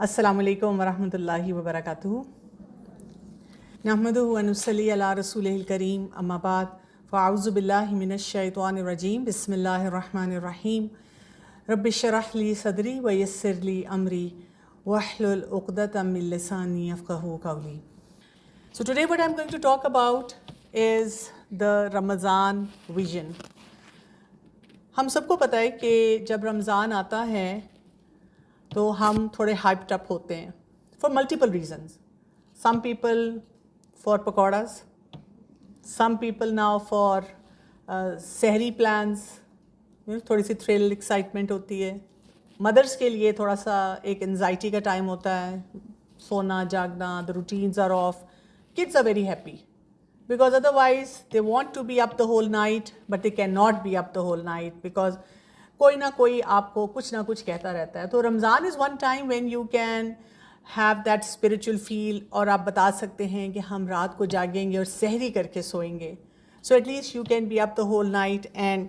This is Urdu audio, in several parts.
السلام علیکم ورحمۃ اللہ وبرکاتہ. نحمدہ و نصلی علی رسولہ الکریم، اما بعد، فاعوذ باللہ من الشیطان الرجیم، بسم اللہ الرحمن الرحیم. رب اشرح لی صدری ویسر لی امری واحلل عقدۃ من لسانی یفقہوا قولی. So today what I'm going to talk about is the Ramadan vision. ہم سب کو پتہ ہے کہ جب رمضان آتا ہے تو ہم تھوڑے ہائپڈ اپ ہوتے ہیں for multiple reasons. Some people for pakoras, some people now for sehri plans, تھوڑی سی تھرل ایکسائٹمنٹ ہوتی ہے. مدرس کے لیے تھوڑا سا ایک انزائٹی کا ٹائم ہوتا ہے، سونا جاگنا، the routines are off. Kids are very happy because otherwise they want to be up the whole night but they cannot be up the whole night because کوئی نہ کوئی آپ کو کچھ نہ کچھ کہتا رہتا ہے. تو Ramzan is one time when you can have that spiritual feel, اور آپ بتا سکتے ہیں کہ ہم رات کو جاگیں گے اور سحری کر کے سوئیں گے. So at least you can be up the whole night. And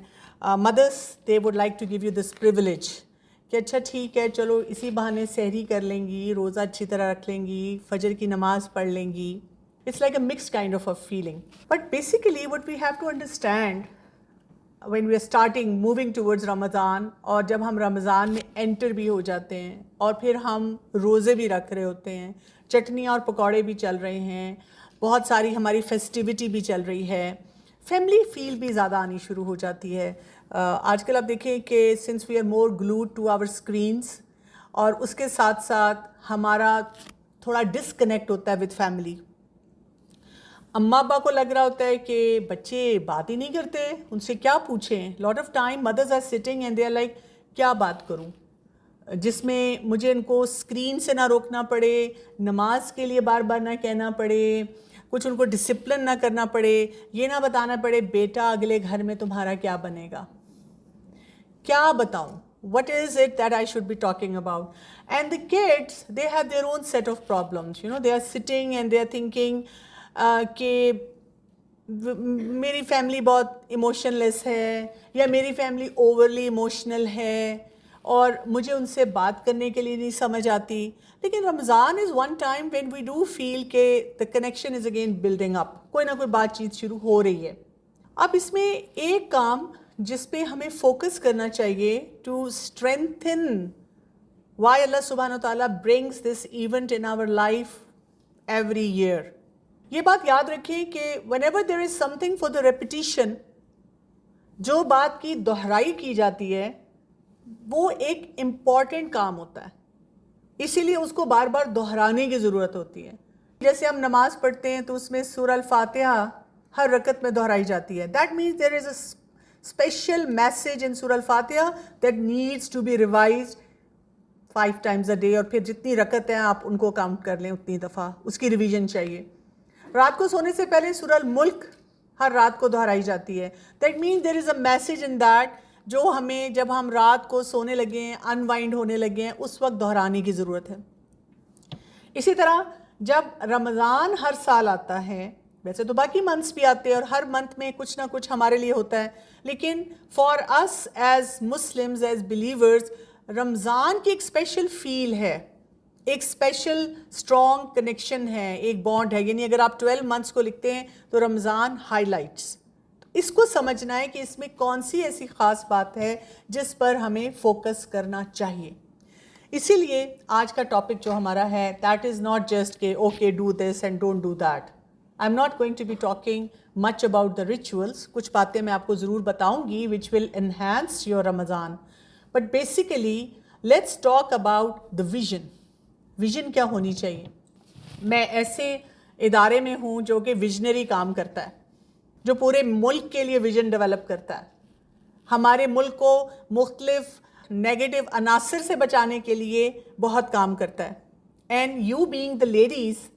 mothers they would like to give you this privilege کہ اچھا ٹھیک ہے، چلو اسی بہانے سحری کر لیں گی، روزہ اچھی طرح رکھ لیں گی، فجر کی نماز پڑھ لیں گی. It's like a mixed kind of a feeling. But basically what we have to understand when we are starting moving towards Ramadan، اور جب ہم رمضان میں انٹر بھی ہو جاتے ہیں اور پھر ہم روزے بھی رکھ رہے ہوتے ہیں، چٹنیاں اور پکوڑے بھی چل رہے ہیں، بہت ساری ہماری فیسٹیوٹی بھی چل رہی ہے، فیملی فیل بھی زیادہ آنی شروع ہو جاتی ہے. آج کل آپ دیکھیں کہ since we are more glued to our screens, اور اس کے ساتھ ساتھ ہمارا تھوڑا ڈسکنیکٹ ہوتا ہے ود فیملی. اماں ابا کو لگ رہا ہوتا ہے کہ بچے بات ہی نہیں کرتے، ان سے کیا پوچھیں. Lot of time mothers are sitting and they are like کیا بات کروں، جس میں مجھے ان کو اسکرین سے نہ روکنا پڑے، نماز کے لیے بار بار نہ کہنا پڑے، کچھ ان کو ڈسپلن نہ کرنا پڑے، یہ نہ بتانا پڑے بیٹا اگلے گھر میں تمہارا کیا بنے گا. کیا بتاؤں، what is it that I should be talking about? And the kids, they have their own set of problems. They are sitting and they are thinking کہ میری فیملی بہت ایموشن لیس ہے، یا میری فیملی اوورلی ایموشنل ہے، اور مجھے ان سے بات کرنے کے لیے نہیں سمجھ آتی. لیکن Ramzan is one time when we do feel کہ the connection is again building up, کوئی نہ کوئی بات چیت شروع ہو رہی ہے. اب اس میں ایک کام جس پہ ہمیں فوکس کرنا چاہیے ٹو اسٹرینتھن وائی اللہ سبحانہ وتعالیٰ brings this event in our life every year. یہ بات یاد رکھیں کہ whenever there is something for the repetition، جو بات کی دہرائی کی جاتی ہے وہ ایک امپورٹنٹ کام ہوتا ہے، اسی لیے اس کو بار بار دہرانے کی ضرورت ہوتی ہے. جیسے ہم نماز پڑھتے ہیں تو اس میں سورہ الفاتحہ ہر رکعت میں دہرائی جاتی ہے. That means there is a special message in سورہ الفاتحہ that needs to be revised 5 times a day، اور پھر جتنی رکعت ہیں آپ ان کو کاؤنٹ کر لیں، اتنی دفعہ اس کی ریویژن چاہیے. رات کو سونے سے پہلے سورہ الملک ہر رات کو دہرائی جاتی ہے. That means there is a message in that, جو ہمیں جب ہم رات کو سونے لگے ہیں، انوائنڈ ہونے لگے ہیں، اس وقت دہرانے کی ضرورت ہے. اسی طرح جب رمضان ہر سال آتا ہے، ویسے تو باقی منتھس بھی آتے ہیں اور ہر منتھ میں کچھ نہ کچھ ہمارے لیے ہوتا ہے، لیکن for us as Muslims, as believers, Ramzan کی ایک اسپیشل فیل ہے، ایک اسپیشل اسٹرانگ کنیکشن ہے، ایک بانڈ ہے. یعنی اگر آپ 12 منتھس کو لکھتے ہیں تو رمضان ہائی لائٹس. اس کو سمجھنا ہے کہ اس میں کون سی ایسی خاص بات ہے جس پر ہمیں فوکس کرنا چاہیے. اسی لیے آج کا ٹاپک جو ہمارا ہے دیٹ از ناٹ جسٹ کہ okay do this and don't do that. I am not going to be talking much about the rituals. کچھ باتیں میں آپ کو ضرور بتاؤں گی which will enhance your Ramzan, but basically let's talk about the vision. Vision کیا ہونی چاہیے؟ میں ایسے ادارے میں ہوں جو کہ ویژنری کام کرتا ہے، جو پورے ملک کے لیے ویژن ڈیولپ کرتا ہے، ہمارے ملک کو مختلف نیگیٹو عناصر سے بچانے کے لیے بہت کام کرتا ہے. And you being the ladies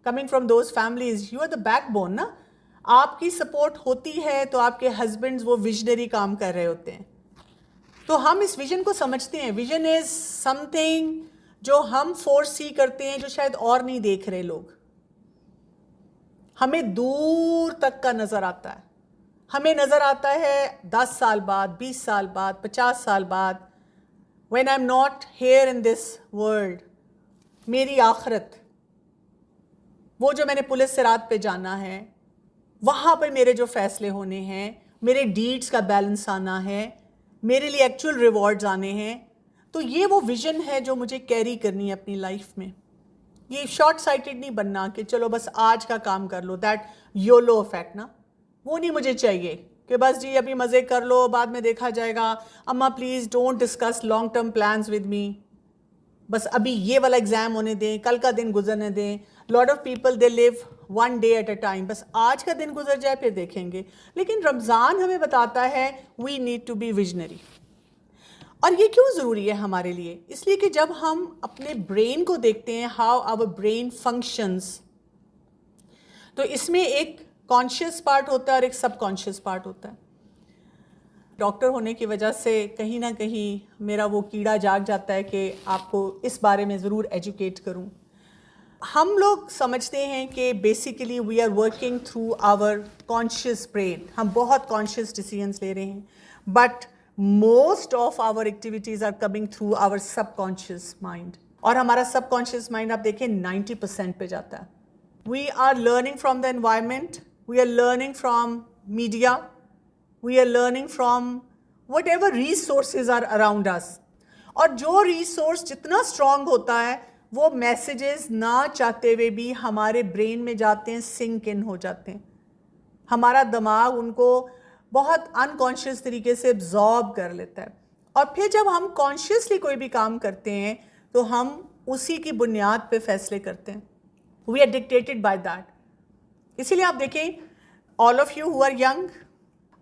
coming from those families, you are the backbone نا. آپ کی سپورٹ ہوتی ہے تو آپ کے ہسبینڈز وہ ویژنری کام کر رہے ہوتے ہیں. تو ہم اس ویژن کو سمجھتے ہیں. ویژن از سم تھنگ جو ہم فور سی کرتے ہیں، جو شاید اور نہیں دیکھ رہے لوگ. ہمیں دور تک کا نظر آتا ہے، ہمیں نظر آتا ہے 10 سال بعد، 20 سال بعد، 50 سال بعد. when I'm not here in this world، میری آخرت، وہ جو میں نے پولیس صراط پہ جانا ہے، وہاں پہ میرے جو فیصلے ہونے ہیں، میرے ڈیڈز کا بیلنس آنا ہے، میرے لیے ایکچول ریوارڈز آنے ہیں. تو یہ وہ ویژن ہے جو مجھے کیری کرنی ہے اپنی لائف میں. یہ شارٹ سائٹڈ نہیں بننا کہ چلو بس آج کا کام کر لو، دیٹ یولو افیکٹ نا، وہ نہیں مجھے چاہیے کہ بس جی ابھی مزے کر لو، بعد میں دیکھا جائے گا. اماں please don't discuss long term plans with me, بس ابھی یہ والا ایگزام ہونے دیں، کل کا دن گزرنے دیں. Lot of people they live one day at a time, بس آج کا دن گزر جائے پھر دیکھیں گے. لیکن رمضان ہمیں بتاتا ہے we need to be visionary. اور یہ کیوں ضروری ہے ہمارے لیے؟ اس لیے کہ جب ہم اپنے برین کو دیکھتے ہیں، ہاؤ آور برین فنکشنز، تو اس میں ایک کانشیس پارٹ ہوتا ہے اور ایک سب کانشیس پارٹ ہوتا ہے. ڈاکٹر ہونے کی وجہ سے کہیں نہ کہیں میرا وہ کیڑا جاگ جاتا ہے کہ آپ کو اس بارے میں ضرور ایجوکیٹ کروں. ہم لوگ سمجھتے ہیں کہ basically we are working through our conscious brain, ہم بہت کانشیس ڈیسیژنس لے رہے ہیں، but most of our activities are coming through our subconscious mind. اور ہمارا سب کانشیس مائنڈ آپ دیکھیں 90% پہ جاتا ہے. We are learning from the environment, we are learning from media, we are learning from whatever resources are around us. اور جو ریسورس جتنا اسٹرانگ ہوتا ہے وہ میسیجز نہ چاہتے ہوئے بھی ہمارے برین میں جاتے ہیں، سنک ان ہو جاتے ہیں. ہمارا دماغ ان کو بہت انکانشیس طریقے سے ابزارب کر لیتا ہے. اور پھر جب ہم کانشیسلی کوئی بھی کام کرتے ہیں تو ہم اسی کی بنیاد پہ فیصلے کرتے ہیں. We are dictated by that. اسی لیے آپ دیکھیں all of you who are young,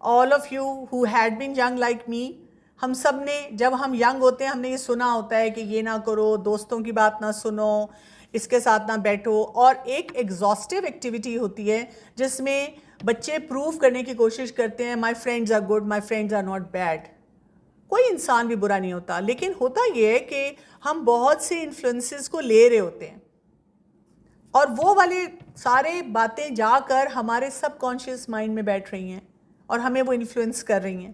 all of you who had been young like me, ہم سب نے جب ہم ینگ ہوتے ہیں ہم نے یہ سنا ہوتا ہے کہ یہ نہ کرو، دوستوں کی بات نہ سنو، اس کے ساتھ نہ بیٹھو. اور ایک ایگزاسٹیو ایکٹیویٹی ہوتی ہے جس میں بچے پروف کرنے کی کوشش کرتے ہیں my friends are good, my friends are not bad. کوئی انسان بھی برا نہیں ہوتا، لیکن ہوتا یہ ہے کہ ہم بہت سے انفلوئنسز کو لے رہے ہوتے ہیں اور وہ والے سارے باتیں جا کر ہمارے سب کانشیس مائنڈ میں بیٹھ رہی ہیں اور ہمیں وہ انفلوئنس کر رہی ہیں.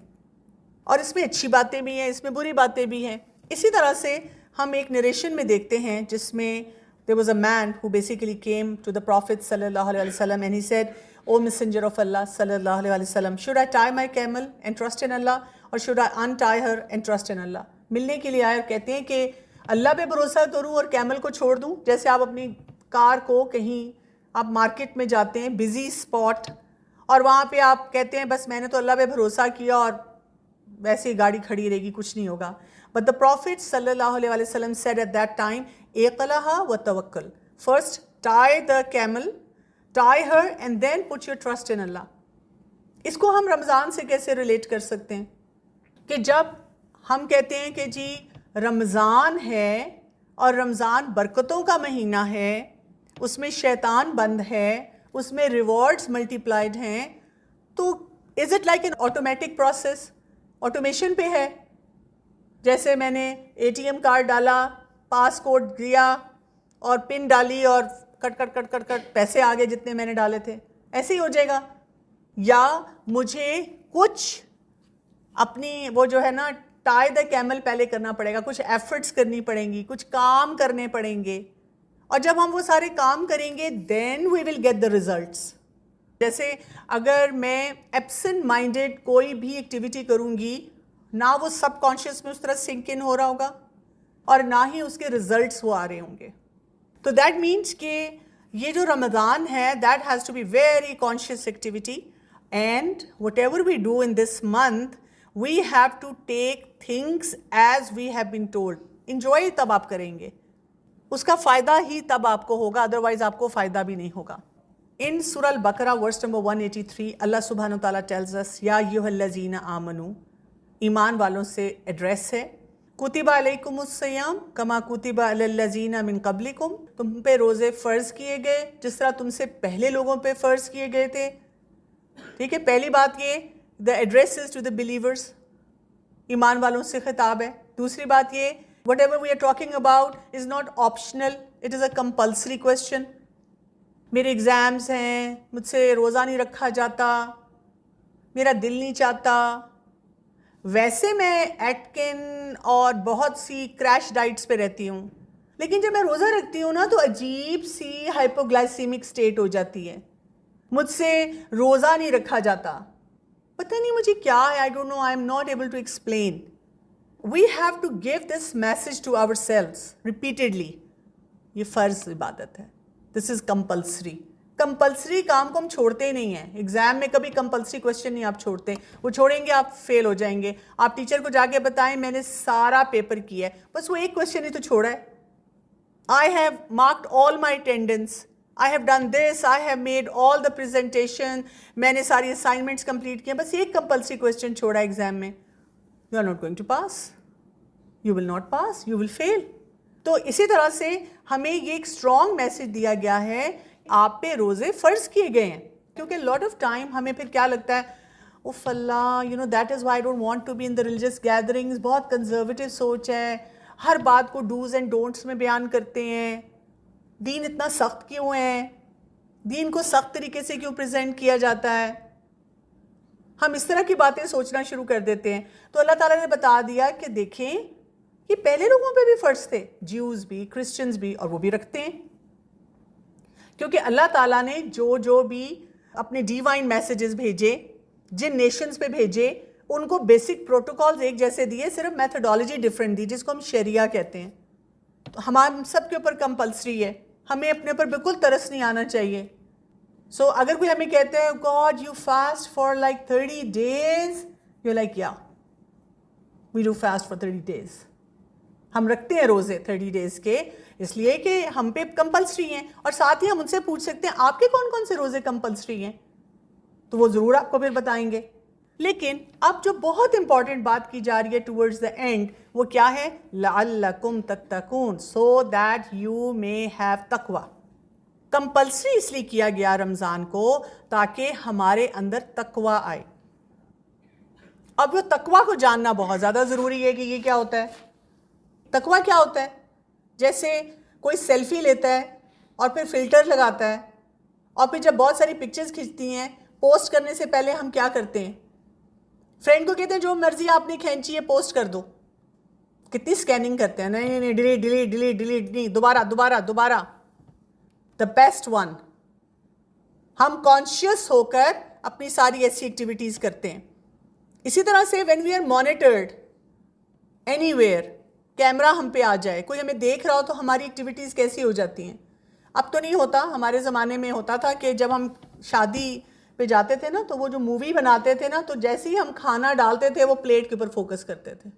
اور اس میں اچھی باتیں بھی ہیں، اس میں بری باتیں بھی ہیں. اسی طرح سے ہم ایک نریشن میں دیکھتے ہیں جس میں there was a man who basically came to the Prophet sallallahu alaihi wasallam and he said, O Messenger of Allah sallallahu alaihi wasallam, should I tie my camel and trust in Allah or should I untie her and trust in Allah? ملنے کے لیے آئے اور کہتے ہیں کہ اللہ پہ بھروسہ کروں اور کیمل کو چھوڑ دوں. جیسے آپ اپنی کار کو کہیں آپ مارکیٹ میں جاتے ہیں بزی اسپاٹ اور وہاں پہ آپ کہتے ہیں بس میں نے تو اللہ پہ بھروسہ کیا اور ویسے ہی گاڑی کھڑی رہے گی، کچھ نہیں ہوگا. But the Prophet sallallahu alaihi wasallam said at that time, اقلها وتوکل. First tie the camel, tie her and then put your trust in Allah. اس کو ہم رمضان سے کیسے ریلیٹ کر سکتے ہیں کہ جب ہم کہتے ہیں کہ جی رمضان ہے اور رمضان برکتوں کا مہینہ ہے، اس میں شیطان بند ہے، اس میں ریوارڈز ملٹی پلائڈ ہیں، تو is it like an automatic process? Automation پہ ہے. جیسے میں نے اے ٹی ایم کارڈ ڈالا، پاس کوڈ دیا اور پن ڈالی اور کٹ کٹ کٹ کٹ کٹ پیسے آگے جتنے میں نے ڈالے تھے، ایسے ہی ہو جائے گا؟ یا مجھے کچھ اپنی وہ جو ہے نا ٹائی دا کیمل پہلے کرنا پڑے گا، کچھ ایفرٹس کرنی پڑیں گی، کچھ کام کرنے پڑیں گے، اور جب ہم وہ سارے کام کریں گے دین وی ول گیٹ دا ریزلٹس. جیسے اگر میں ایبسنٹ مائنڈیڈ کوئی بھی ایکٹیویٹی کروں گی، نہ وہ سب کانشیس میں اس طرح سنک ان ہو رہا ہوگا اور نہ ہی اس کے ریزلٹس وہ آ رہے ہوں گے. تو دیٹ مینس کہ یہ جو رمضان ہے that has to be very conscious activity, and whatever we do in this month we have to take things as we have been told. Enjoy تب آپ کریں گے، اس کا فائدہ ہی تب آپ کو ہوگا، ادروائز آپ کو فائدہ بھی نہیں ہوگا. ان سورہ البقرہ ورس نمبر 183 اللہ سبحانہ و تعالیٰ ٹیلز اس یا ایھا الذین آمنو، ایمان والوں سے ایڈریس ہے. کتب علیکم الصیام کما کتب علی الذین من قبلکم، تم پہ روزے فرض کیے گئے جس طرح تم سے پہلے لوگوں پہ فرض کیے گئے تھے. ٹھیک ہے، پہلی بات یہ the address is to the believers, ایمان والوں سے خطاب ہے. دوسری بات یہ whatever we are talking about is not optional, it is a compulsory question. میرے ایگزامز ہیں، مجھ سے روزہ نہیں رکھا جاتا، میرا دل نہیں چاہتا. ویسے میں ایٹکن اور بہت سی کریش ڈائٹس پہ رہتی ہوں، لیکن جب میں روزہ رکھتی ہوں نا تو عجیب سی ہائپوگلائسیمک سٹیٹ ہو جاتی ہے، مجھ سے روزہ نہیں رکھا جاتا، پتہ نہیں مجھے کیا ہے، I don't know, I am not able to explain. We have to give this message to ourselves repeatedly. یہ فرض عبادت ہے، دس از کمپلسری. کمپلسری کام کو ہم چھوڑتے ہی نہیں ہیں. ایگزام میں کبھی کمپلسری کوشچن نہیں آپ چھوڑتے، وہ چھوڑیں گے آپ فیل ہو جائیں گے. آپ ٹیچر کو جا کے بتائیں میں نے سارا پیپر کیا ہے، بس وہ ایک کوشچن ہی تو چھوڑا ہے. I have marked all my attendance. I have done this. I have made all the presentation. میں نے ساری assignments complete کیا، بس ایک compulsory question چھوڑا ایگزام میں. You are not going to pass. You will not pass. You will fail. تو اسی طرح سے ہمیں یہ ایک اسٹرانگ میسج دیا گیا ہے، آپ پہ روزے فرض کیے گئے ہیں. کیونکہ لاٹ آف ٹائم ہمیں پھر کیا لگتا ہے، اوف اللہ، that is why I don't want to be in the religious gatherings. بہت کنزرویٹو سوچ ہے، ہر بات کو ڈوز اینڈ ڈونٹس میں بیان کرتے ہیں. دین اتنا سخت کیوں ہے؟ دین کو سخت طریقے سے کیوں پریزنٹ کیا جاتا ہے؟ ہم اس طرح کی باتیں سوچنا شروع کر دیتے ہیں. تو اللہ تعالیٰ نے بتا دیا کہ دیکھیں یہ پہلے لوگوں پہ بھی فرض تھے، جیوز بھی، کرسچنز بھی، اور وہ بھی رکھتے ہیں. کیونکہ اللہ تعالیٰ نے جو بھی اپنے ڈیوائن میسیجز بھیجے، جن نیشنز پہ بھیجے، ان کو بیسک پروٹوکالز ایک جیسے دیے، صرف میتھڈالوجی ڈفرینٹ دی، جس کو ہم شریعہ کہتے ہیں. تو ہم سب کے اوپر کمپلسری ہے، ہمیں اپنے اوپر بالکل ترس نہیں آنا چاہیے. سو اگر کوئی ہمیں کہتے ہیں god you fast for like 30 days، you like yeah we do fast for 30 days. ہم رکھتے ہیں روزے 30 days کے، اس لیے کہ ہم پہ کمپلسری ہیں. اور ساتھ ہی ہم ان سے پوچھ سکتے ہیں آپ کے کون کون سے روزے کمپلسری ہیں، تو وہ ضرور آپ کو پھر بتائیں گے. لیکن اب جو بہت امپورٹنٹ بات کی جا رہی ہے ٹورڈز دا اینڈ، وہ کیا ہے؟ لعلکم تتقون، so that you may have تقوی. کمپلسری اس لیے کیا گیا رمضان کو تاکہ ہمارے اندر تقوی آئے. اب وہ تقوی کو جاننا بہت زیادہ ضروری ہے کہ یہ کیا ہوتا ہے. تقوی کیا ہوتا ہے؟ جیسے کوئی سیلفی لیتا ہے اور پھر فلٹر لگاتا ہے، اور پھر جب بہت ساری پکچرز کھینچتی ہیں، پوسٹ کرنے سے پہلے ہم کیا کرتے ہیں؟ فرینڈ کو کہتے ہیں جو مرضی آپ نے کھینچی ہے پوسٹ کر دو. کتنی سکیننگ کرتے ہیں، نہیں ڈیلیٹ ڈیلیٹ ڈیلیٹ ڈیلیٹ، نہیں، دوبارہ. The best one. ہم کانشیس ہو کر اپنی ساری ایسی ایکٹیویٹیز کرتے ہیں. اسی طرح سے when we are monitored anywhere, camera ہم پہ آ جائے، کوئی ہمیں دیکھ رہا ہو تو ہماری ایکٹیویٹیز کیسی ہو جاتی ہیں. اب تو نہیں ہوتا، ہمارے زمانے میں ہوتا تھا کہ جب ہم شادی پہ جاتے تھے نا تو وہ جو مووی بناتے تھے نا، تو جیسے ہی ہم کھانا ڈالتے تھے وہ پلیٹ کے اوپر فوکس کرتے تھے،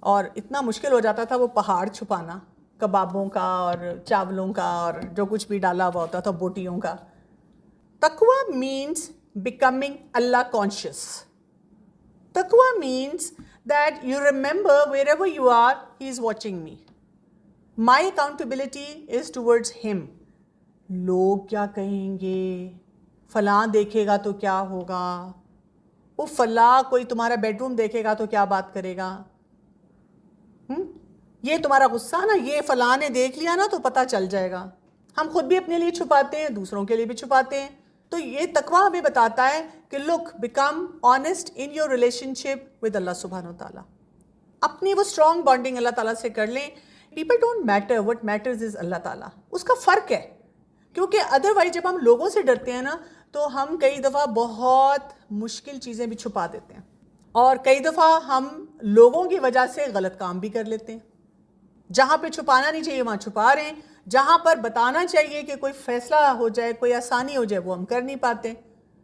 اور اتنا مشکل ہو جاتا تھا وہ پہاڑ چھپانا کبابوں کا اور چاولوں کا اور جو کچھ بھی ڈالا ہوا ہوتا تھا بوٹیوں کا. تقوی مینس بیکمنگ اللہ کانشیس. تقوی means that you remember wherever you are, he is watching me. My accountability is towards him. لوگ کیا کہیں گے، فلاں دیکھے گا تو کیا ہوگا، وہ فلاں کوئی تمہارا بیڈ روم دیکھے گا تو کیا بات کرے گا، یہ تمہارا غصہ نا، یہ فلاں نے دیکھ لیا نا تو پتہ چل جائے گا. ہم خود بھی اپنے لیے چھپاتے ہیں، دوسروں کے لیے بھی چھپاتے ہیں. تو یہ تقوی ہمیں بتاتا ہے کہ look, become honest in your relationship with اللہ سبحانہ و تعالیٰ. اپنی وہ اسٹرانگ بانڈنگ اللہ تعالیٰ سے کر لیں. People don't matter, what matters is اللہ تعالیٰ. اس کا فرق ہے، کیونکہ ادروائز جب ہم لوگوں سے ڈرتے ہیں نا تو ہم کئی دفعہ بہت مشکل چیزیں بھی چھپا دیتے ہیں، اور کئی دفعہ ہم لوگوں کی وجہ سے غلط کام بھی کر لیتے ہیں. جہاں پہ چھپانا نہیں چاہیے وہاں چھپا رہے ہیں، جہاں پر بتانا چاہیے کہ کوئی فیصلہ ہو جائے، کوئی آسانی ہو جائے، وہ ہم کر نہیں پاتے.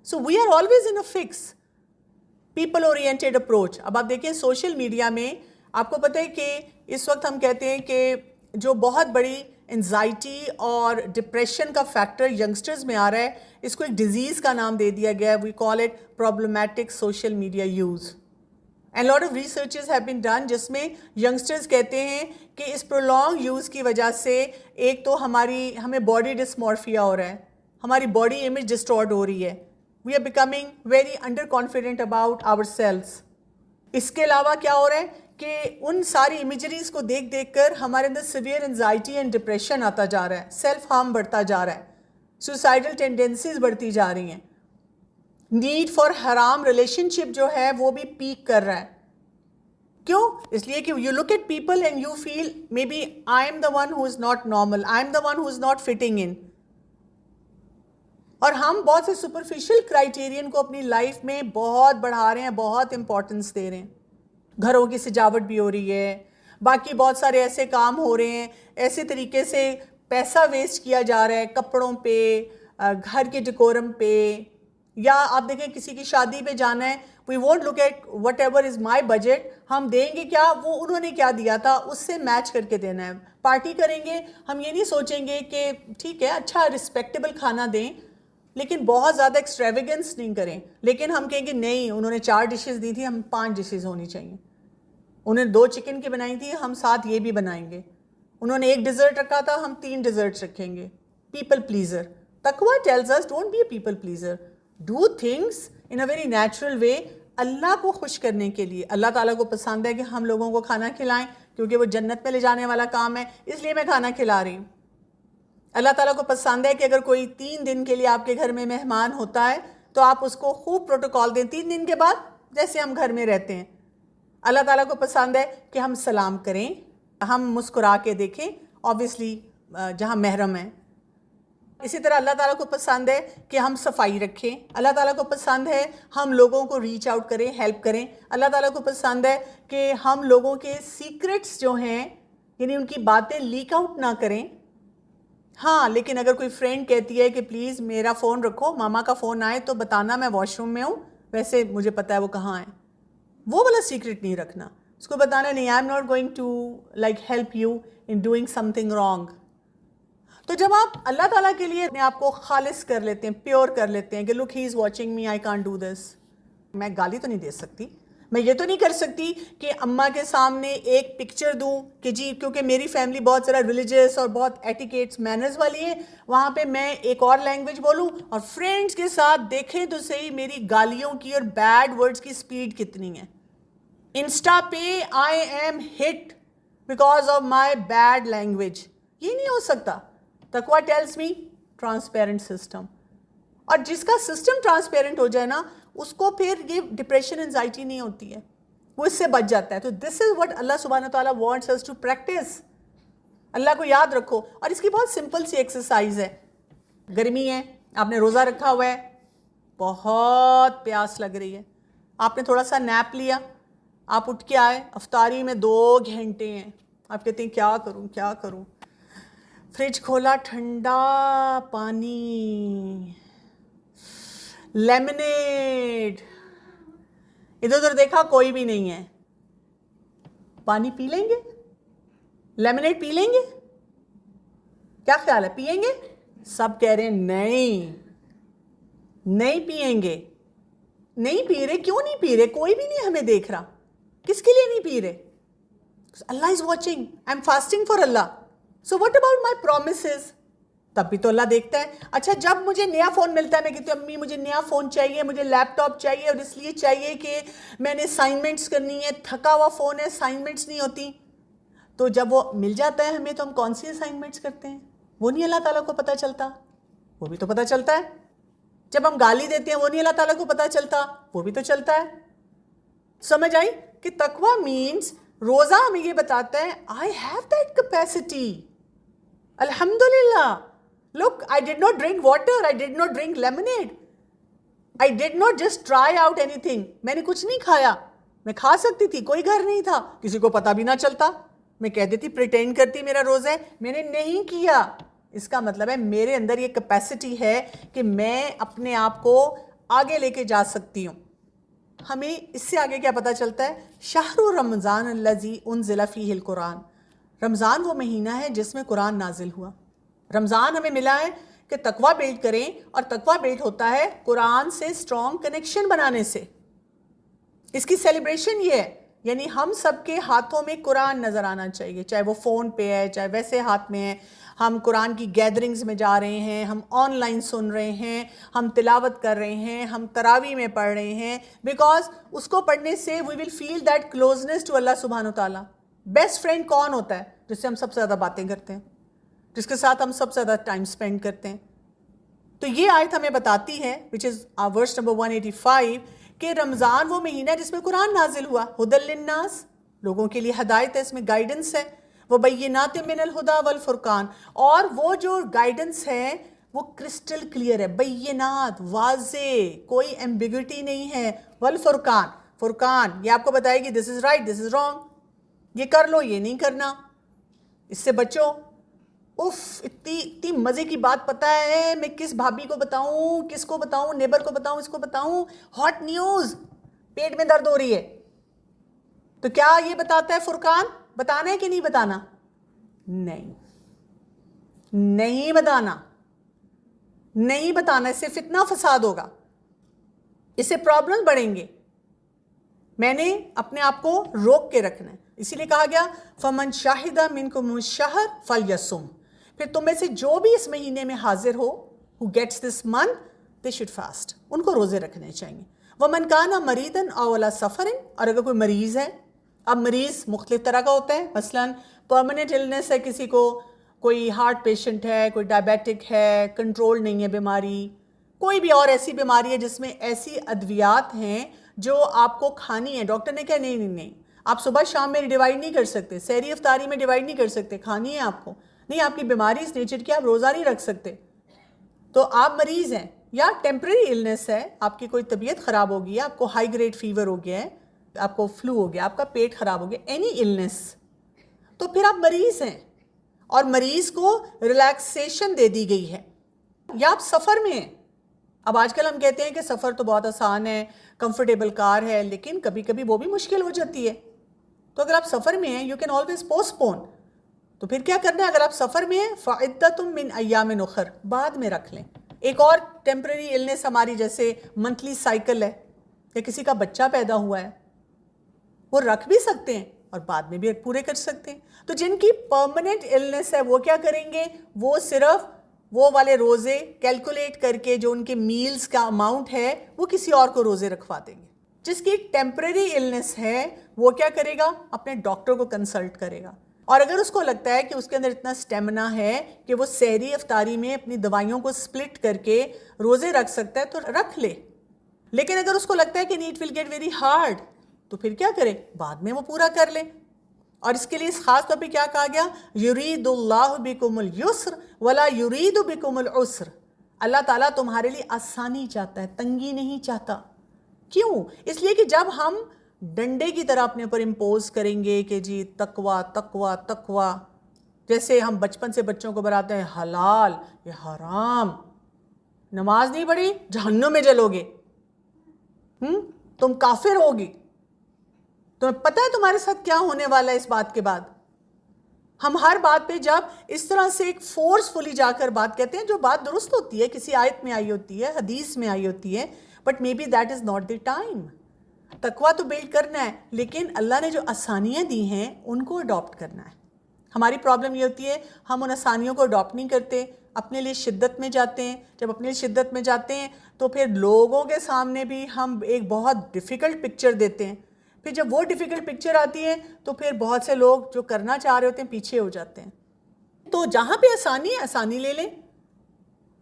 So we are always in a fix people oriented approach. اب آپ دیکھیں سوشل میڈیا میں آپ کو پتہ ہے کہ اس وقت ہم کہتے ہیں کہ جو بہت بڑی انزائٹی اور ڈپریشن کا فیکٹر ینگسٹرز میں آ رہا ہے، اس کو ایک ڈیزیز کا نام دے دیا گیا ہے. We call it problematic social media use. And lot of researches have been done, جس میں ینگسٹرز کہتے ہیں کہ اس پرولونگ یوز کی وجہ سے ایک تو ہمیں باڈی ڈسمورفیا ہو رہا ہے، ہماری باڈی امیج ڈسٹورٹ ہو رہی ہے. We are becoming very under confident about ourselves. اس کے علاوہ کیا ہو رہا ہے کہ ان ساری امیجریز کو دیکھ دیکھ کر ہمارے اندر سیویئر انزائٹی اینڈ ڈپریشن آتا جا رہا ہے، سیلف ہارم بڑھتا جا رہا ہے، سوسائڈل ٹینڈنسیز بڑھتی جا رہی ہیں، نیڈ فار حرام ریلیشن شپ جو ہے وہ بھی پیک کر رہا ہے. کیوں؟ اس لیے کہ you look at people and you feel maybe I am the one who is not normal, I am the one who is not fitting in. اور ہم بہت سے سپرفیشل کرائیٹیرین کو اپنی لائف میں بہت بڑھا رہے ہیں, بہت امپورٹنس دے رہے ہیں. گھروں کی سجاوٹ بھی ہو رہی ہے, باقی بہت سارے ایسے کام ہو رہے ہیں, ایسے طریقے سے پیسہ ویسٹ کیا جا رہا ہے کپڑوں پہ, گھر کے ڈیکورم پہ. یا آپ دیکھیں کسی کی شادی پہ جانا ہے, we won't look at whatever is my budget, ہم دیں گے کیا, وہ انہوں نے کیا دیا تھا اس سے میچ کر کے دینا ہے. پارٹی کریں گے, ہم یہ نہیں سوچیں گے کہ ٹھیک ہے اچھا رسپیکٹیبل کھانا دیں لیکن بہت زیادہ ایکسٹریویگنس نہیں کریں. لیکن ہم کہیں گے نہیں, انہوں نے 4 ڈشز دی تھی, ہم 5 ڈشز ہونی چاہیے. انہوں نے 2 چکن کی بنائی تھی, ہم 7 یہ بھی بنائیں گے. انہوں نے 1 ڈیزرٹ رکھا تھا, ہم 3 ڈیزرٹس رکھیں گے. People pleaser. تقویٰ tells us don't be a people pleaser, do things in a very natural way اللہ کو خوش کرنے کے لیے. اللہ تعالیٰ کو پسند ہے کہ ہم لوگوں کو کھانا کھلائیں کیونکہ وہ جنت میں لے جانے والا کام ہے, اس لیے میں کھانا کھلا رہی ہوں. اللہ تعالیٰ کو پسند ہے کہ اگر کوئی 3 دن کے لیے آپ کے گھر میں مہمان ہوتا ہے تو آپ اس کو خوب پروٹوکال دیں 3 دن کے بعد جیسے ہم گھر میں رہتے ہیں. اللہ تعالیٰ کو پسند ہے کہ ہم سلام کریں, ہم مسکرا کے دیکھیں, آبویسلی جہاں محرم ہے. اسی طرح اللہ تعالیٰ کو پسند ہے کہ ہم صفائی رکھیں. اللہ تعالیٰ کو پسند ہے ہم لوگوں کو ریچ آؤٹ کریں, ہیلپ کریں. اللہ تعالیٰ کو پسند ہے کہ ہم لوگوں کے سیکرٹس جو ہیں یعنی ان کی باتیں لیک آؤٹ نہ کریں. ہاں لیکن اگر کوئی فرینڈ کہتی ہے کہ پلیز میرا فون رکھو, ماما کا فون آئے تو بتانا میں واش روم میں ہوں, ویسے مجھے پتا ہے وہ کہاں ہے, وہ والا سیکرٹ نہیں رکھنا. اس کو بتانا نہیں I am not going to like help you in doing something wrong. تو جب آپ اللہ تعالیٰ کے لیے اپنے آپ کو خالص کر لیتے ہیں, پیور کر لیتے ہیں کہ look he is watching me, I can't do this. میں گالی تو نہیں دے سکتی, میں یہ تو نہیں کر سکتی کہ اماں کے سامنے ایک پکچر دوں کہ جی کیونکہ میری فیملی بہت ذرا ریلیجیس اور بہت ایٹیکیٹس مینرز والی ہے, وہاں پہ میں ایک اور لینگویج بولوں اور فرینڈس کے ساتھ دیکھیں تو صحیح میری گالیوں کی اور بیڈ ورڈز کی سپیڈ کتنی ہے. انسٹا پہ I am hit because of my bad language, یہ نہیں ہو سکتا. تقویٰ ٹیلز می ٹرانسپیرنٹ سسٹم, اور جس کا سسٹم ٹرانسپیرنٹ ہو جائے نا اس کو پھر یہ ڈپریشن انزائٹی نہیں ہوتی ہے, وہ اس سے بچ جاتا ہے. تو دس از وٹ اللہ سبحانہ تعالیٰ وانٹس us ٹو پریکٹس. اللہ کو یاد رکھو, اور اس کی بہت سمپل سی ایکسرسائز ہے. گرمی ہے, آپ نے روزہ رکھا ہوا ہے, بہت پیاس لگ رہی ہے, آپ نے تھوڑا سا نیپ لیا, آپ اٹھ کے آئے, افطاری میں 2 گھنٹے ہیں, آپ کہتے ہیں کیا کروں کیا کروں. فریج کھولا, ٹھنڈا پانی, لیمنیڈ, ادھر ادھر دیکھا کوئی بھی نہیں ہے, پانی پی لیں گے, لیمنیڈ پی لیں گے, کیا خیال ہے پئیں گے؟ سب کہہ رہے ہیں نہیں نہیں پئیں گے. نہیں پی رہے, کیوں نہیں پی رہے؟ کوئی بھی نہیں ہمیں دیکھ رہا, کس کے لیے نہیں پی رہے؟ اللہ is watching, I am fasting for اللہ. So what about my promises? تب بھی تو اللہ دیکھتا ہے. اچھا جب مجھے نیا فون ملتا ہے میں کہتی ہوں امی مجھے نیا فون چاہیے, مجھے لیپ ٹاپ چاہیے, اور اس لیے چاہیے کہ میں نے اسائنمنٹس کرنی ہے, تھکا ہوا فون ہے, اسائنمنٹس نہیں ہوتی. تو جب وہ مل جاتا ہے ہمیں تو ہم کون سی اسائنمنٹس کرتے ہیں؟ وہ نہیں اللہ تعالیٰ کو پتہ چلتا, وہ بھی تو پتہ چلتا ہے. جب ہم گالی دیتے ہیں وہ نہیں اللہ تعالیٰ کو پتہ چلتا, وہ بھی تو چلتا ہے. سمجھ آئی کہ تقویٰ مینس روزہ ہمیں یہ بتاتا ہے آئی ہیو دیٹ کیپیسٹی. الحمدللہ. Look, I did not drink water, I did not drink lemonade, I did not just try out anything. میں نے کچھ نہیں کھایا, میں کھا سکتی تھی, کوئی گھر نہیں تھا, کسی کو پتہ بھی نہ چلتا, میں کہہ دیتی پریٹینڈ کرتی میرا روزہ ہے, میں نے نہیں کیا. اس کا مطلب ہے میرے اندر یہ کیپیسٹی ہے کہ میں اپنے آپ کو آگے لے کے جا سکتی ہوں. ہمیں اس سے آگے کیا پتہ چلتا ہے؟ شہر رمضان الذی انزل فیہ القرآن. رمضان وہ مہینہ ہے جس میں قرآن نازل ہوا. رمضان ہمیں ملا ہے کہ تقویٰ بلڈ کریں, اور تقویٰ بلڈ ہوتا ہے قرآن سے اسٹرانگ کنیکشن بنانے سے. اس کی سیلیبریشن یہ ہے, یعنی ہم سب کے ہاتھوں میں قرآن نظر آنا چاہیے, چاہے وہ فون پہ ہے چاہے ویسے ہاتھ میں ہے. ہم قرآن کی گیدرنگز میں جا رہے ہیں, ہم آن لائن سن رہے ہیں, ہم تلاوت کر رہے ہیں, ہم تراویح میں پڑھ رہے ہیں, بیکاز اس کو پڑھنے سے وی ول فیل دیٹ کلوزنس ٹو اللہ سبحانہ تعالیٰ. بیسٹ فرینڈ کون ہوتا ہے؟ جس سے ہم سب سے زیادہ باتیں کرتے ہیں, جس کے ساتھ ہم سب سے زیادہ ٹائم سپینڈ کرتے ہیں. تو یہ آیت ہمیں بتاتی ہے which is verse number 185 کہ رمضان وہ مہینہ ہے جس میں قرآن نازل ہوا. ہدی للناس, لوگوں کے لیے ہدایت ہے، اس میں گائیڈنس ہے. وَبَيِّنَاتٍ مِّنَ الْهُدَى وَالْفُرْقَانِ، اور وہ جو گائیڈنس ہے وہ کرسٹل کلیئر ہے، بینات، واضح، کوئی ایمبیگوٹی نہیں ہے. والفرقان، فرقان یہ آپ کو بتائے گی دس is right, this is wrong, یہ کر لو، یہ نہیں کرنا، اس سے بچو. اتنی مزے کی بات پتہ ہے، میں کس بھابھی کو بتاؤں، کس کو بتاؤں، نیبر کو بتاؤں، اس کو بتاؤں. ہاٹ نیوز، پیٹ میں درد ہو رہی ہے. تو کیا یہ بتاتا ہے فرقان؟ بتانا ہے کہ نہیں بتانا؟ نہیں بتانا، نہیں بتانا. اس سے فتنہ فساد ہوگا، اس سے پرابلم بڑھیں گے. میں نے اپنے آپ کو روک کے رکھنا ہے. اسی لیے کہا گیا فَمَنْ شَاهِدَ مِنْكُمُ الشَّهْرَ فَلْيَصُمْ. پھر تم میں سے جو بھی اس مہینے میں حاضر ہو, who gets this month, they should fast. ان کو روزے رکھنے چاہیے. وَمَنْ كَانَ مَرِيضًا أَوْ عَلَى سَفَرٍ, اور اگر کوئی مریض ہے. اب مریض مختلف طرح کا ہوتا ہے, مثلاً پرماننٹ النس ہے کسی کو, کوئی ہارٹ پیشنٹ ہے, کوئی ڈائبیٹک ہے, کنٹرول نہیں ہے بیماری, کوئی بھی اور ایسی بیماری ہے جس میں ایسی ادویات ہیں جو آپ کو کھانی ہے. ڈاکٹر نے کہا نہیں, آپ صبح شام میں ڈیوائیڈ نہیں کر سکتے, سحری افطاری میں ڈیوائیڈ نہیں کر سکتے, کھانی ہے آپ کو. نہیں, آپ کی بیماری اس نیچر کی, آپ روزہ نہیں رکھ سکتے. تو آپ مریض ہیں یا ٹیمپرری النس ہے, آپ کی کوئی طبیعت خراب ہو گئی ہے, آپ کو ہائی گریڈ فیور ہو گیا ہے, آپ کو فلو ہو گیا, آپ کا پیٹ خراب ہو گیا, اینی النس, تو پھر آپ مریض ہیں اور مریض کو ریلیکسیشن دے دی گئی ہے. یا آپ سفر میں ہیں. اب آج کل ہم کہتے ہیں کہ سفر تو بہت آسان ہے, کمفرٹیبل کار ہے, لیکن کبھی کبھی وہ بھی مشکل ہو جاتی ہے. تو اگر آپ سفر میں ہیں, یو کین آلویز پوسٹ پون. تو پھر کیا کرنا ہے, اگر آپ سفر میں ہیں فَعِدَّةٌ مِّنْ أَيَّامٍ أُخَرَ, بعد میں رکھ لیں. ایک اور ٹیمپرری النس ہماری جیسے منتھلی سائیکل ہے, یا کسی کا بچہ پیدا ہوا ہے, وہ رکھ بھی سکتے ہیں اور بعد میں بھی پورے کر سکتے ہیں. تو جن کی پرماننٹ النس ہے وہ کیا کریں گے, وہ صرف وہ والے روزے کیلکولیٹ کر کے جو ان کے میلز کا اماؤنٹ ہے وہ کسی اور کو روزے رکھوا دیں گے. جس کی ٹیمپرری النس ہے وہ کیا کرے گا, اپنے ڈاکٹر کو کنسلٹ کرے گا, اور اگر اس کو لگتا ہے کہ اس کے اندر اتنا سٹیمنا ہے کہ وہ سحری افطاری میں اپنی دوائیوں کو سپلٹ کر کے روزے رکھ سکتا ہے تو رکھ لے. لیکن اگر اس کو لگتا ہے کہ it will get very hard, تو پھر کیا کرے, بعد میں وہ پورا کر لے. اور اس کے لیے اس خاص طور پہ کیا کہا گیا, یرید اللہ بکم اليسر ولا یرید بکم العسر. اللہ تعالیٰ تمہارے لیے آسانی چاہتا ہے, تنگی نہیں چاہتا. کیوں؟ اس لیے کہ جب ہم ڈنڈے کی طرح اپنے اوپر امپوز کریں گے کہ جی تقوی تقوی تقوی, جیسے ہم بچپن سے بچوں کو بتاتے ہیں حلال یہ حرام, نماز نہیں پڑھی جہنم میں جلو گے, تم کافر ہوگی. تمہیں پتہ ہے تمہارے ساتھ کیا ہونے والا ہے اس بات کے بعد. ہم ہر بات پہ جب اس طرح سے ایک فورسفلی جا کر بات کہتے ہیں, جو بات درست ہوتی ہے, کسی آیت میں آئی ہوتی ہے, حدیث میں آئی ہوتی ہے, but may be that is not the time. تقویٰ تو بلڈ کرنا ہے, لیکن اللہ نے جو آسانیاں دی ہیں ان کو اڈاپٹ کرنا ہے. ہماری پرابلم یہ ہوتی ہے ہم ان آسانیوں کو اڈاپٹ نہیں کرتے, اپنے لیے شدت میں جاتے ہیں. جب اپنے لیے شدت میں جاتے ہیں تو پھر لوگوں کے سامنے بھی ہم ایک بہت ڈیفیکلٹ پکچر دیتے ہیں. پھر جب وہ ڈیفیکلٹ پکچر آتی ہے تو پھر بہت سے لوگ جو کرنا چاہ رہے ہوتے ہیں پیچھے ہو جاتے ہیں. تو جہاں پہ آسانی ہے آسانی لے لیں,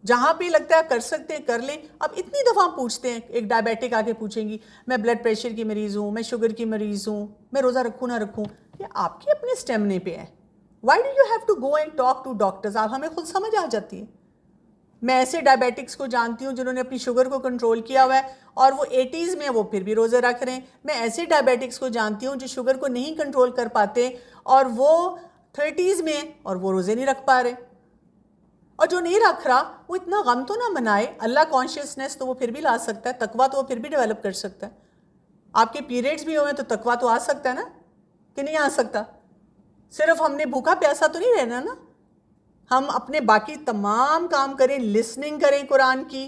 جہاں پہ لگتا ہے کر سکتے ہیں کر لیں. اب اتنی دفعہ ہم پوچھتے ہیں, ایک ڈائبیٹک آ کے پوچھیں گی میں بلڈ پریشر کی مریض ہوں, میں شوگر کی مریض ہوں, میں روزہ رکھوں نہ رکھوں. یہ آپ کے اپنے اسٹیمنے پہ ہے. Why do you have to go and talk to doctors. آپ ہمیں خود سمجھ آ جاتی ہے. میں ایسے ڈائبیٹکس کو جانتی ہوں جنہوں نے اپنی شوگر کو کنٹرول کیا ہوا ہے اور وہ 80s میں وہ پھر بھی روزے رکھ رہے ہیں. میں ایسے ڈائبیٹکس کو جانتی ہوں جو شوگر کو نہیں کنٹرول کر پاتے اور وہ 30s میں اور وہ روزے نہیں رکھ پا رہے. اور جو نہیں رکھ رہا وہ اتنا غم تو نہ منائے. اللہ کانشیسنس تو وہ پھر بھی لا سکتا ہے, تقویٰ تو وہ پھر بھی ڈیولپ کر سکتا ہے. آپ کے پیریڈز بھی ہوئے تو تقویٰ تو آ سکتا ہے نا, کہ نہیں آ سکتا. صرف ہم نے بھوکا پیاسا تو نہیں رہنا نا. ہم اپنے باقی تمام کام کریں, لسننگ کریں قرآن کی,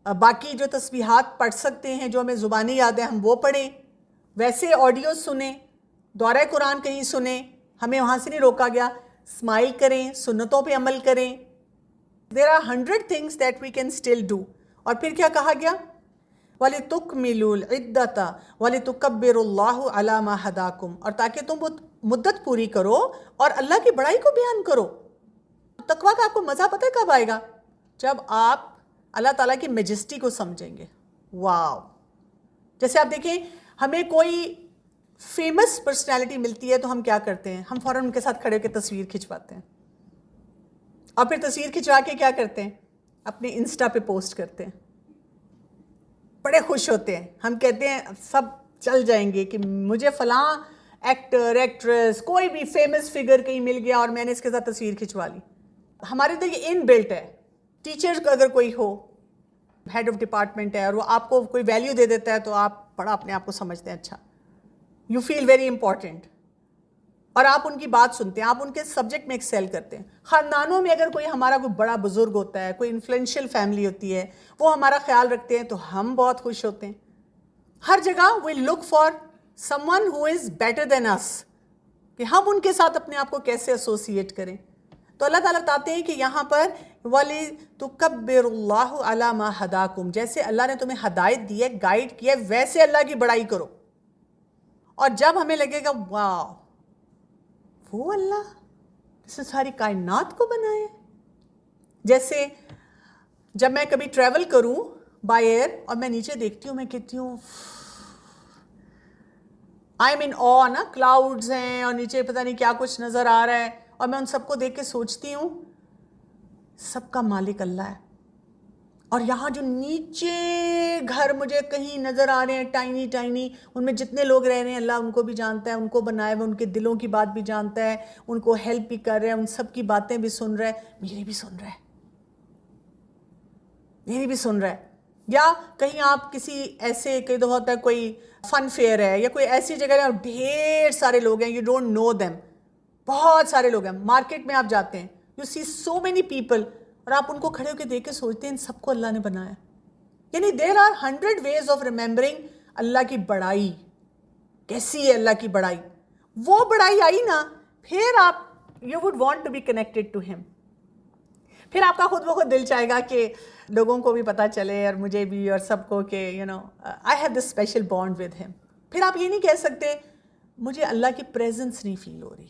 باقی جو تسبیحات پڑھ سکتے ہیں جو ہمیں زبانی یاد ہے ہم وہ پڑھیں, ویسے آڈیو سنیں, دورہ قرآن کہیں سنیں, ہمیں وہاں سے نہیں روکا گیا. اسمائل کریں, سنتوں پہ عمل کریں. There are 100 things that we can still do. اور پھر کیا کہا گیا, وَلِتُكْمِلُوا الْعِدَّةَ وَلِتُكَبِّرُوا اللَّهُ عَلَى مَا هَدَاكُمْ, اور تاکہ تم وہ مدت پوری کرو اور اللہ کی بڑائی کو بیان کرو. تقویٰ کا آپ کو مزہ پتہ ہے کب آئے گا, جب آپ اللہ تعالیٰ کی میجسٹی کو سمجھیں گے. واو. جیسے آپ دیکھیں ہمیں کوئی فیمس پرسنالٹی ملتی ہے تو ہم کیا کرتے ہیں؟ ہم فوراً ان کے ساتھ کھڑے ہو کے تصویر کھنچواتے ہیں، اور پھر تصویر کھنچوا کے کیا کرتے ہیں؟ اپنے انسٹا پہ پوسٹ کرتے ہیں، بڑے خوش ہوتے ہیں. ہم کہتے ہیں سب چل جائیں گے کہ مجھے فلاں ایکٹر ایکٹریس کوئی بھی فیمس فگر کہیں مل گیا اور میں نے اس کے ساتھ تصویر کھنچوا لی. ہمارے اندر یہ ان بلٹ ہے. ٹیچر کا اگر کوئی ہو، ہیڈ آف ڈپارٹمنٹ ہے، اور وہ آپ کو کوئی ویلیو دے دیتا ہے تو آپ بڑا اپنے آپ کو سمجھتے ہیں اچھا، یو فیل ویری امپورٹنٹ، اور آپ ان کی بات سنتے ہیں، آپ ان کے سبجیکٹ میں ایکسیل کرتے ہیں. خاندانوں میں اگر کوئی ہمارا کوئی بڑا بزرگ ہوتا ہے، کوئی انفلوئنشیل فیملی ہوتی ہے، وہ ہمارا خیال رکھتے ہیں تو ہم بہت خوش ہوتے ہیں. ہر جگہ we look for someone who is better than us, کہ ہم ان کے ساتھ اپنے آپ کو کیسے ایسوسیٹ کریں. تو اللہ تعالیٰ بتاتے ہیں کہ یہاں پر وَلِتُكَبِّرُوا اللَّهُ عَلَى مَا هَدَاكُمْ، جیسے اللہ نے تمہیں ہدایت دی ہے، گائیڈ کیا ہے، ویسے اللہ کی بڑائی کرو. اور جب ہمیں لگے گا واو، وہ اللہ جس نے ساری کائنات کو بنایا. جیسے جب میں کبھی ٹریول کروں بائی ایئر اور میں نیچے دیکھتی ہوں، میں کہتی ہوں آئی ایم ان آ نا، کلاؤڈز ہیں اور نیچے پتہ نہیں کیا کچھ نظر آ رہا ہے، اور میں ان سب کو دیکھ کے سوچتی ہوں سب کا مالک اللہ ہے. اور یہاں جو نیچے گھر مجھے کہیں نظر آ رہے ہیں ٹائنی ٹائنی، ان میں جتنے لوگ رہ رہے ہیں اللہ ان کو بھی جانتا ہے، ان کو بنائے ہوئے ان کے دلوں کی بات بھی جانتا ہے، ان کو ہیلپ بھی کر رہا ہے، ان سب کی باتیں بھی سن رہا ہے، میری بھی سن رہا ہے، میری بھی سن رہا ہے. یا کہیں آپ کسی ایسے کئی دفعہ ہوتا ہے کوئی فن فیئر ہے یا کوئی ایسی جگہ ہے اور ڈھیر سارے لوگ ہیں، یو ڈونٹ نو دیم، بہت سارے لوگ ہیں. مارکیٹ میں آپ جاتے ہیں، you see so many people, اور آپ ان کو کھڑے ہو کے دیکھ کے سوچتے ہیں ان سب کو اللہ نے بنایا. یعنی there are 100 ways of remembering اللہ کی بڑائی. کیسی ہے اللہ کی بڑائی؟ وہ بڑائی آئی نا، پھر آپ you would want to be connected to him. پھر آپ کا خود بخود دل چاہے گا کہ لوگوں کو بھی پتہ چلے اور مجھے بھی اور سب کو کہ I have this special bond with ہم. پھر آپ یہ نہیں کہہ سکتے مجھے اللہ کی پریزنس نہیں فیل ہو رہی.